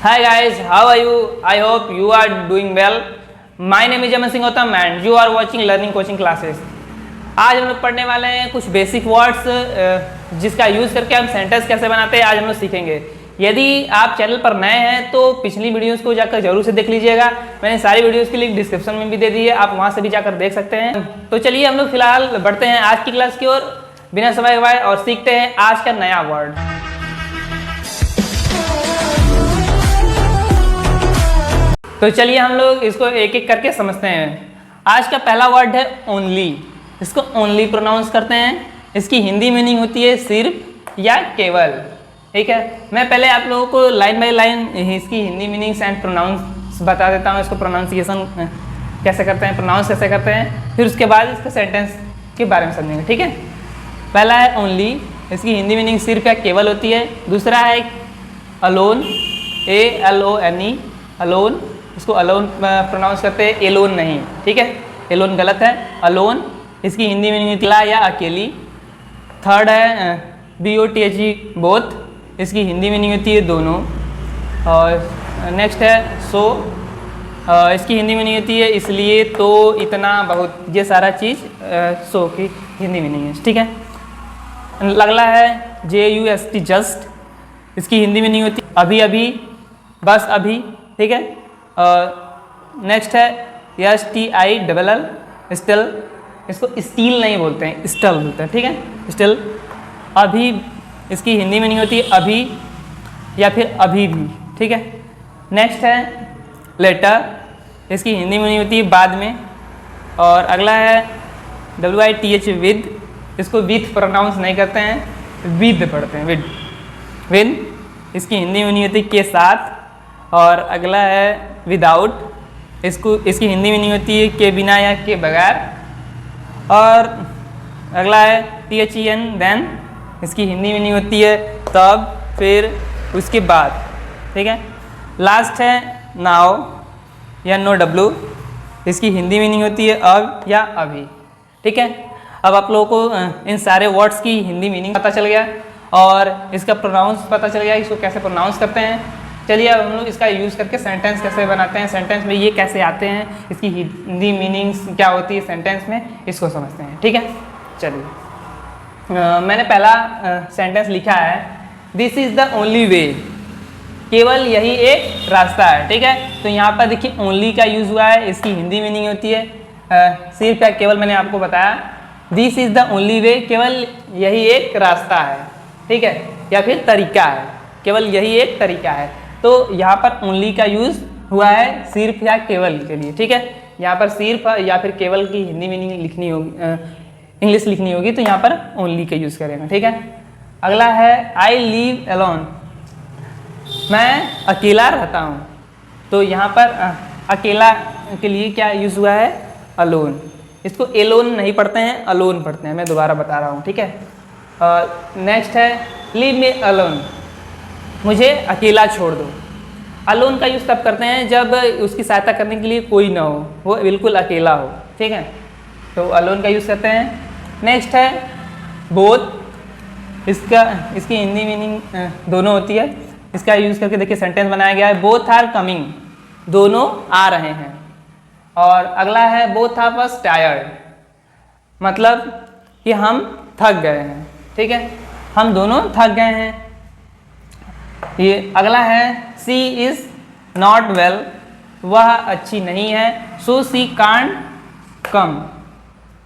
Hi guys, how are you? I hope you are doing well. My name is Aman Singh Gautam and you are watching Learning Coaching Classes. आज हम लोग पढ़ने वाले हैं कुछ basic words जिसका use करके हम सेंटेंस कैसे बनाते हैं आज हम लोग सीखेंगे। यदि आप चैनल पर नए हैं तो पिछली वीडियोस को जाकर जरूर से देख लीजिएगा। मैंने सारी वीडियोस की लिंक डिस्क्रिप्शन में भी दे दी है, आप वहां से भी जाकर देख सकते हैं। तो चलिए हम लोग फिलहाल बढ़ते हैं आज की क्लास की ओर बिना समय गवाए और सीखते हैं आज का नया वर्ड। तो चलिए हम लोग इसको एक एक करके समझते हैं। आज का पहला वर्ड है ओनली। इसको ओनली प्रोनाउंस करते हैं। इसकी हिंदी मीनिंग होती है सिर्फ या केवल। ठीक है, मैं पहले आप लोगों को लाइन बाय लाइन इसकी हिंदी मीनिंग्स एंड प्रोनाउंस बता देता हूँ। इसको प्रोनाउंसिएशन कैसे करते हैं, प्रोनाउंस कैसे करते हैं, फिर उसके बाद इसके सेंटेंस के बारे में समझेंगे। ठीक है, पहला है ओनली। इसकी हिंदी मीनिंग सिर्फ या केवल होती है। दूसरा है अलोन, ALONE, अलोन। इसको अलोन प्रोनाउंस करते हैं, एलोन नहीं। ठीक है, एलोन गलत है, अलोन। इसकी हिंदी मीनिंग अकेला या अकेली। थर्ड है BOTHE, बोथ। इसकी हिंदी मीनिंग होती है दोनों। और नेक्स्ट है सो। इसकी हिंदी मीनिंग होती है इसलिए, तो, इतना, बहुत, ये सारा चीज़ सो की हिंदी मीनिंग है। ठीक है, अगला है JUST, जस्ट। इसकी हिंदी मीनिंग होती है अभी अभी, बस अभी। ठीक है, नेक्स्ट है STILL, स्टिल। इसको स्टील नहीं बोलते हैं, स्टल बोलते हैं। ठीक है, स्टिल, अभी। इसकी हिंदी मीनिंग होती है अभी या फिर अभी भी। ठीक है, नेक्स्ट है लेटर। इसकी हिंदी मीनिंग होती है बाद में। और अगला है WITH, विद। इसको विथ प्रोनाउंस नहीं करते हैं, विद पढ़ते हैं, विद, विद। इसकी हिंदी मीनिंग होती है के साथ। और अगला है विदाउट। इसकी हिंदी मीनिंग होती है के बिना या के बगैर। और अगला है THEN, देन। इसकी हिंदी मीनिंग होती है तब, फिर, उसके बाद। ठीक है, लास्ट है नाउ या NOW। इसकी हिंदी मीनिंग होती है अब या अभी। ठीक है, अब आप लोगों को इन सारे वर्ड्स की हिंदी मीनिंग पता चल गया और इसका प्रोनाउंस पता चल गया, इसको कैसे प्रोनाउंस करते हैं। चलिए अब हम लोग इसका यूज़ करके सेंटेंस कैसे बनाते हैं, सेंटेंस में ये कैसे आते हैं, इसकी हिंदी मीनिंग्स क्या होती है सेंटेंस में, इसको समझते हैं। ठीक है, चलिए मैंने पहला सेंटेंस लिखा है, this is the only way. केवल यही एक रास्ता है। ठीक है, तो यहाँ पर देखिए ओनली का यूज़ हुआ है। इसकी हिंदी मीनिंग होती है सिर्फ या केवल। मैंने आपको बताया this is the only way, केवल यही एक रास्ता है। ठीक है, या फिर तरीका है, केवल यही एक तरीका है। तो यहाँ पर ओनली का यूज़ हुआ है सिर्फ या केवल के लिए। ठीक है, यहाँ पर सिर्फ या फिर केवल की हिंदी मीनिंग लिखनी होगी, इंग्लिश लिखनी होगी, तो यहाँ पर ओनली का यूज़ करेंगे। ठीक है, अगला है आई लिव अलोन, मैं अकेला रहता हूँ। तो यहाँ पर अकेला के लिए क्या यूज़ हुआ है, अलोन। इसको एलोन नहीं पढ़ते हैं, अलोन पढ़ते हैं, मैं दोबारा बता रहा हूँ। ठीक है, नेक्स्ट है लीव मी अलोन, मुझे अकेला छोड़ दो। अलोन का यूज़ तब करते हैं जब उसकी सहायता करने के लिए कोई ना हो, वो बिल्कुल अकेला हो। ठीक है, तो अलोन का यूज़ करते हैं। नेक्स्ट है बोथ। इसकी हिंदी मीनिंग दोनों होती है। इसका यूज़ करके देखिए सेंटेंस बनाया गया है, बोथ आर कमिंग, दोनों आ रहे हैं। और अगला है बोथ ऑफ अस टायर्ड, मतलब कि हम थक गए हैं। ठीक है, हम दोनों थक गए हैं। ये अगला है सी इज़ नॉट वेल, वह अच्छी नहीं है। सो सी कांट कम,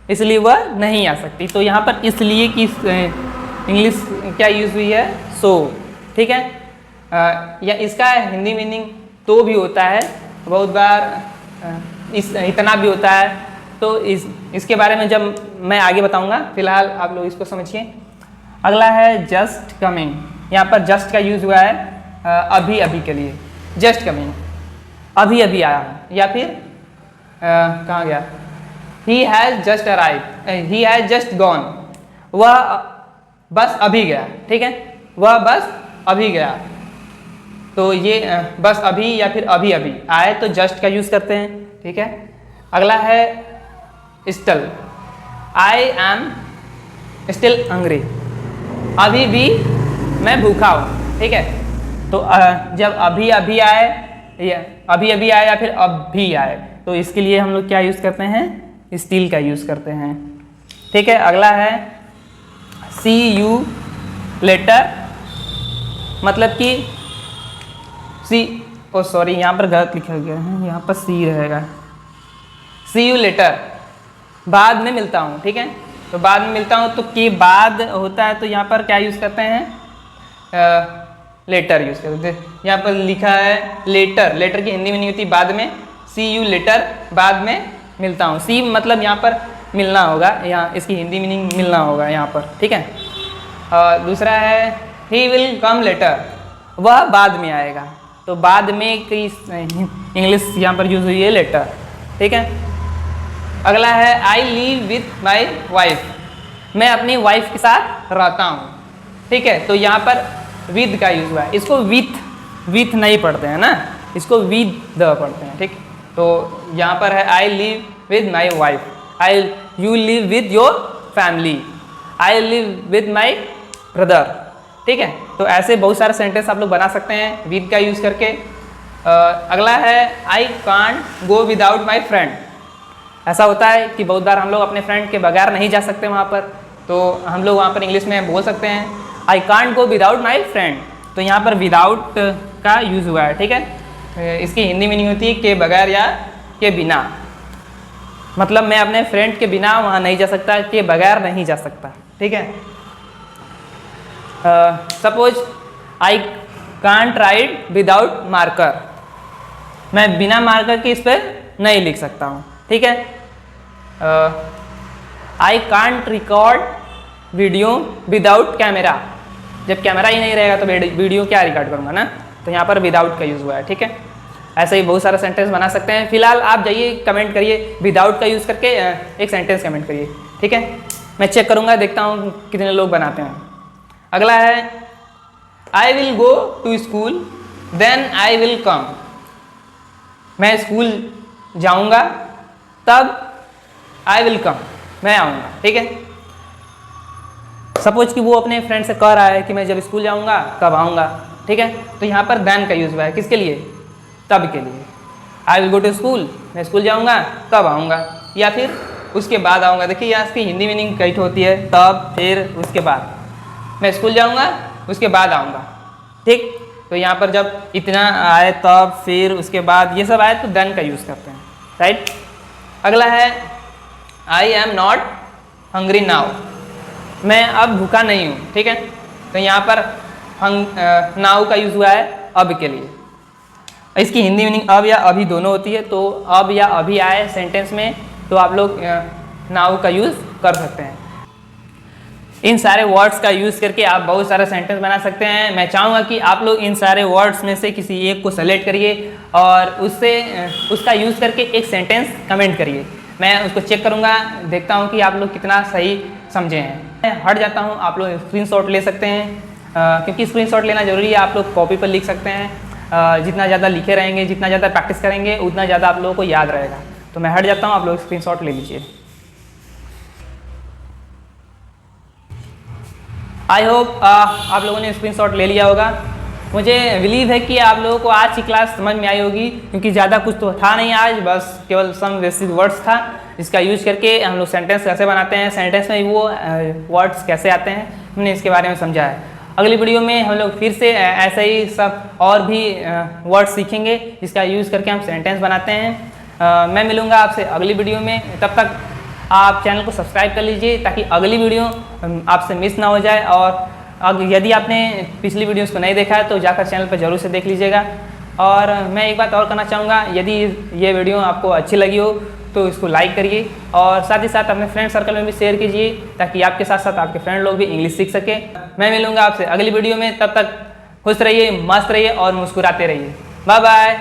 इसलिए वह नहीं आ सकती। तो यहाँ पर इसलिए की इंग्लिश क्या यूज़ हुई है, सो। ठीक है, या इसका हिंदी मीनिंग तो भी होता है, बहुत बार इतना भी होता है। तो इसके बारे में जब मैं आगे बताऊँगा, फिलहाल आप लोग इसको समझिए। अगला है जस्ट कमिंग। यहाँ पर जस्ट का यूज़ हुआ है अभी अभी के लिए, जस्ट कमिंग, अभी अभी आया है। या फिर कहाँ गया, he has just arrive, he has just gone, वह बस अभी गया। ठीक है, वह बस अभी गया। तो ये बस अभी या फिर अभी अभी आए तो जस्ट का यूज़ करते हैं। ठीक है, अगला है still, I am still hungry, अभी भी मैं भूखा हूँ। ठीक है, तो जब अभी अभी आए या अभी अभी आए या फिर अब भी आए तो इसके लिए हम लोग क्या यूज़ करते हैं, स्टिल का यूज़ करते हैं। ठीक है, अगला है सी यू लेटर, मतलब कि सी ओ सॉरी यहाँ पर गलत लिखा गया है, यहाँ पर सी रहेगा, सी यू लेटर, बाद में मिलता हूँ। ठीक है, तो बाद में मिलता हूँ तो के बाद होता है तो यहाँ पर क्या यूज़ करते हैं, लेटर यूज़ करते हैं। यहाँ पर लिखा है लेटर, लेटर की हिंदी में नहीं होती बाद में, सी यू लेटर, बाद में मिलता हूँ। सी मतलब यहाँ पर मिलना होगा, यहाँ इसकी हिंदी मीनिंग मिलना होगा यहाँ पर। ठीक है, दूसरा है ही विल कम लेटर, वह बाद में आएगा, तो बाद में की इंग्लिश यहाँ पर यूज़ हुई है लेटर। ठीक है, अगला है I live with my wife, मैं अपनी वाइफ के साथ रहता हूँ। ठीक है, तो यहाँ पर विद का यूज़ हुआ है, इसको विथ नहीं पढ़ते हैं ना, इसको विद द पढ़ते हैं। ठीक, तो यहाँ पर है I live with my wife, I you live with your family, I live with my brother. ठीक है, तो ऐसे बहुत सारे सेंटेंस आप लोग बना सकते हैं विद का यूज़ करके। अगला है I can't go without my friend, ऐसा होता है कि बहुत बार हम लोग अपने फ्रेंड के बगैर नहीं जा सकते वहाँ पर, तो हम लोग वहाँ पर इंग्लिश में बोल सकते हैं I can't go without my friend, तो यहाँ पर विदाउट का यूज़ हुआ है। ठीक है, इसकी हिंदी मीनिंग होती है के बगैर या के बिना, मतलब मैं अपने फ्रेंड के बिना वहाँ नहीं जा सकता, के बगैर नहीं जा सकता। ठीक है, suppose I can't right without marker, मैं बिना मार्कर के इस पर नहीं लिख सकता हूँ। ठीक है, I can't record video without camera, जब कैमरा ही नहीं रहेगा तो वीडियो क्या रिकॉर्ड करूँगा ना, तो यहाँ पर विदाउट का यूज़ हुआ है। ठीक है, ऐसे ही बहुत सारे सेंटेंस बना सकते हैं। फिलहाल आप जाइए कमेंट करिए, विदाउट का यूज़ करके एक सेंटेंस कमेंट करिए। ठीक है, मैं चेक करूँगा, देखता हूँ कितने लोग बनाते हैं। अगला है I will go to school then I will come, मैं स्कूल जाऊँगा तब आई विल कम, मैं आऊँगा। ठीक है, सपोज कि वो अपने फ्रेंड से कह रहा है कि मैं जब स्कूल जाऊँगा तब आऊँगा। ठीक है, तो यहाँ पर देन का यूज़ हुआ है, किसके लिए, तब के लिए। I will go to school, मैं स्कूल जाऊँगा तब आऊँगा, या फिर उसके बाद आऊँगा। देखिए यहाँ इसकी हिंदी मीनिंग कई होती है, तब, फिर, उसके बाद। मैं स्कूल जाऊँगा उसके बाद आऊँगा। ठीक, तो यहाँ पर जब इतना आए तब, फिर, उसके बाद, ये सब आए तो देन का यूज़ करते हैं। राइट, अगला है I am not hungry now, मैं अब भूखा नहीं हूँ। ठीक है, तो यहाँ पर नाउ का यूज़ हुआ है अब के लिए, इसकी हिंदी मीनिंग अब या अभी दोनों होती है, तो अब या अभी आए सेंटेंस में तो आप लोग नाउ का यूज़ कर सकते हैं। इन सारे वर्ड्स का यूज़ करके आप बहुत सारे सेंटेंस बना सकते हैं। मैं चाहूँगा कि आप लोग इन सारे वर्ड्स में से किसी एक को सेलेक्ट करिए और उसका यूज़ करके एक सेंटेंस कमेंट करिए। मैं उसको चेक करूँगा, देखता हूँ कि आप लोग कितना सही समझे हैं। मैं हट जाता हूँ, आप लोग स्क्रीनशॉट ले सकते हैं, क्योंकि स्क्रीनशॉट लेना ज़रूरी है। आप लोग कॉपी पर लिख सकते हैं, जितना ज़्यादा लिखे रहेंगे, जितना ज़्यादा प्रैक्टिस करेंगे उतना ज़्यादा आप लोगों को याद रहेगा। तो मैं हट जाता हूँ, आप लोग स्क्रीनशॉट ले लीजिए। आई होप आप लोगों ने स्क्रीनशॉट ले लिया होगा। मुझे बिलीव है कि आप लोगों को आज की क्लास समझ में आई होगी, क्योंकि ज़्यादा कुछ तो था नहीं आज, बस केवल सम बेसिक वर्ड्स था जिसका यूज करके हम लोग सेंटेंस कैसे बनाते हैं, सेंटेंस में वो वर्ड्स कैसे आते हैं, हमने इसके बारे में समझा है। अगली वीडियो में हम लोग फिर से ऐसे ही सब और भी वर्ड्स सीखेंगे जिसका यूज़ करके हम सेंटेंस बनाते हैं। मैं मिलूँगा आपसे अगली वीडियो में, तब तक आप चैनल को सब्सक्राइब कर लीजिए ताकि अगली वीडियो आपसे मिस ना हो जाए। और यदि आपने पिछली वीडियोस को नहीं देखा है तो जाकर चैनल पर जरूर से देख लीजिएगा। और मैं एक बात और करना चाहूँगा, यदि ये वीडियो आपको अच्छी लगी हो तो इसको लाइक करिए और साथ ही साथ अपने फ्रेंड सर्कल में भी शेयर कीजिए ताकि आपके साथ साथ आपके फ्रेंड लोग भी इंग्लिश सीख सके। मैं मिलूँगा आपसे अगली वीडियो में, तब तक खुश रहिए, मस्त रहिए और मुस्कुराते रहिए। Bye bye.